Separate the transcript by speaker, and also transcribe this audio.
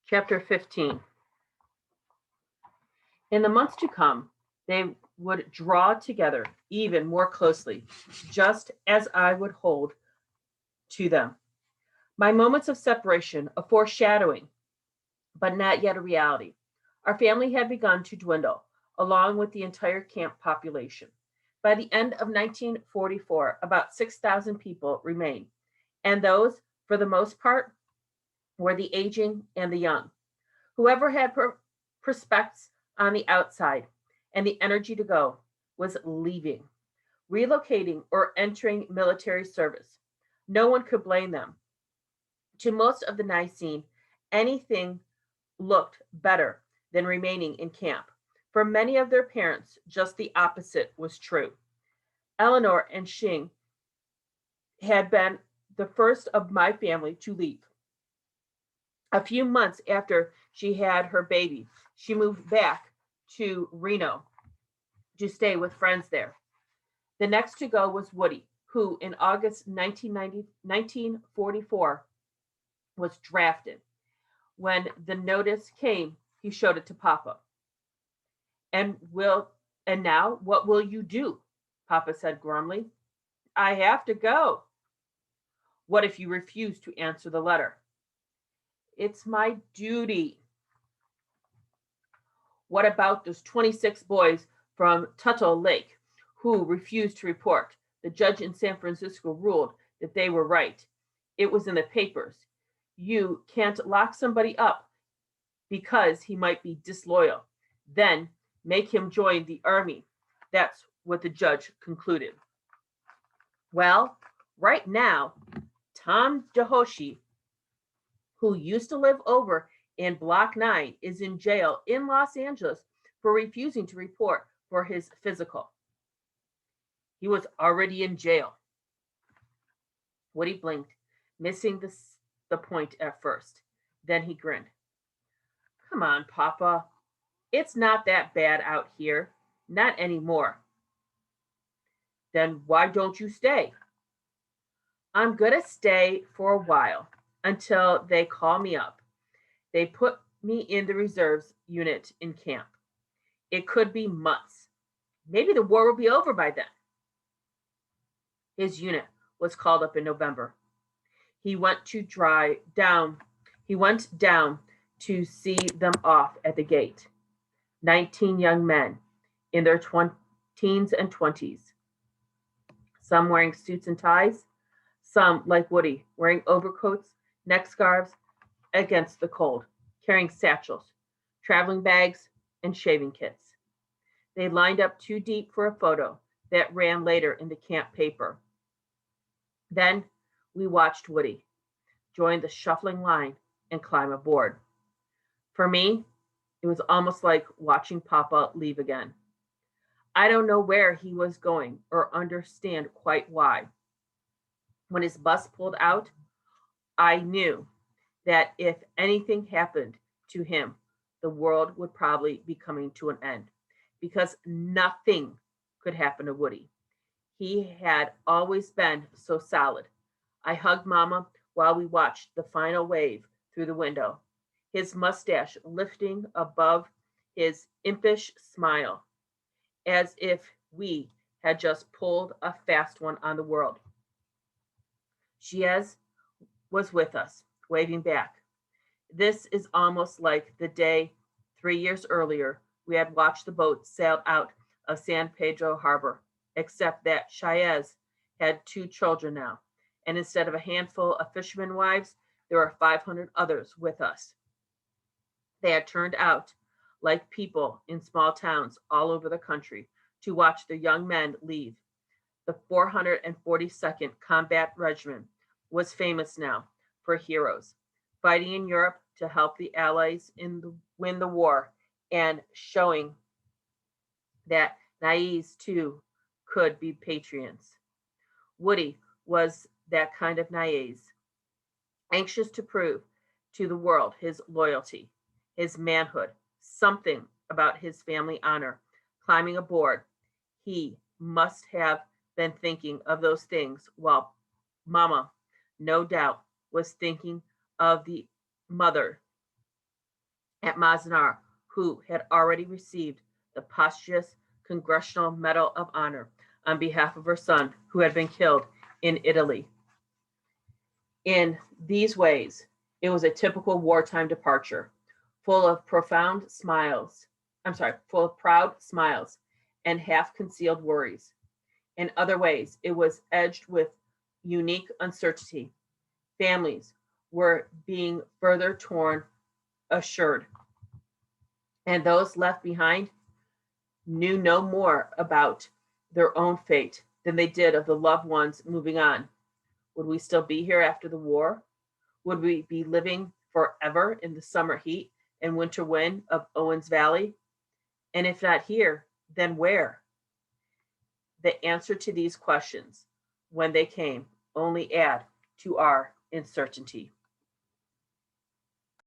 Speaker 1: Chapter 15. In the months to come, they would draw together even more closely, just as I would hold to them. My moments of separation, a foreshadowing, but not yet a reality. Our family had begun to dwindle, along with the entire camp population. By the end of 1944, about 6,000 people remained, and those, for the most part, were the aging and the young. Whoever had prospects on the outside and the energy to go was leaving, relocating, or entering military service. No one could blame them. To most of the Nicene, anything looked better than remaining in camp. For many of their parents, just the opposite was true. Eleanor and Shing had been the first of my family to leave. A few months after she had her baby, she moved back to Reno to stay with friends there. The next to go was Woody, who in August 1944 was drafted. When the notice came, he showed it to Papa. And now what will you do? Papa said grumly. I have to go. What if you refuse to answer the letter? It's my duty. What about those 26 boys from Tuttle Lake who refused to report? The judge in San Francisco ruled that they were right. It was in the papers. You can't lock somebody up because he might be disloyal. Then make him join the army. That's what the judge concluded. Well, right now, Tom DeHoshi, who used to live over in Block 9, is in jail in Los Angeles for refusing to report for his physical. He was already in jail. Woody blinked, missing the point at first. Then he grinned. Come on, Papa. It's not that bad out here. Not anymore. Then why don't you stay? I'm going to stay for a while until they call me up. They put me in the reserves unit in camp. It could be months. Maybe the war will be over by then. His unit was called up in November. He went down to see them off at the gate. 19 young men in their teens and 20s. Some wearing suits and ties, some, like Woody, wearing overcoats, neck scarves against the cold, carrying satchels, traveling bags, and shaving kits. They lined up too deep for a photo that ran later in the camp paper. Then we watched Woody join the shuffling line and climb aboard. For me, it was almost like watching Papa leave again. I don't know where he was going or understand quite why. When his bus pulled out, I knew that if anything happened to him, the world would probably be coming to an end because nothing could happen to Woody. He had always been so solid. I hugged Mama while we watched the final wave through the window, his mustache lifting above his impish smile, as if we had just pulled a fast one on the world. Chiez was with us, waving back. This is almost like the day 3 years earlier we had watched the boat sail out of San Pedro Harbor, except that Chiez had 2 children now, and instead of a handful of fishermen wives, there were 500 others with us. They had turned out like people in small towns all over the country to watch the young men leave. The 442nd Combat Regiment was famous now for heroes, fighting in Europe to help the Allies win the war and showing that naives too could be patriots. Woody was that kind of naive, anxious to prove to the world his loyalty, his manhood, something about his family honor. Climbing aboard, he must have been thinking of those things while Mama, no doubt, was thinking of the mother at Manzanar, who had already received the posthumous Congressional Medal of Honor on behalf of her son, who had been killed in Italy. In these ways, it was a typical wartime departure, full of profound smiles. Full of proud smiles and half concealed worries. In other ways, it was edged with unique uncertainty. Families were being further torn assured, and those left behind knew no more about their own fate than they did of the loved ones moving on. Would we still be here after the war? Would we be living forever in the summer heat and winter wind of Owens Valley? And if not here, then where? The answer to these questions, when they came, only add to our uncertainty.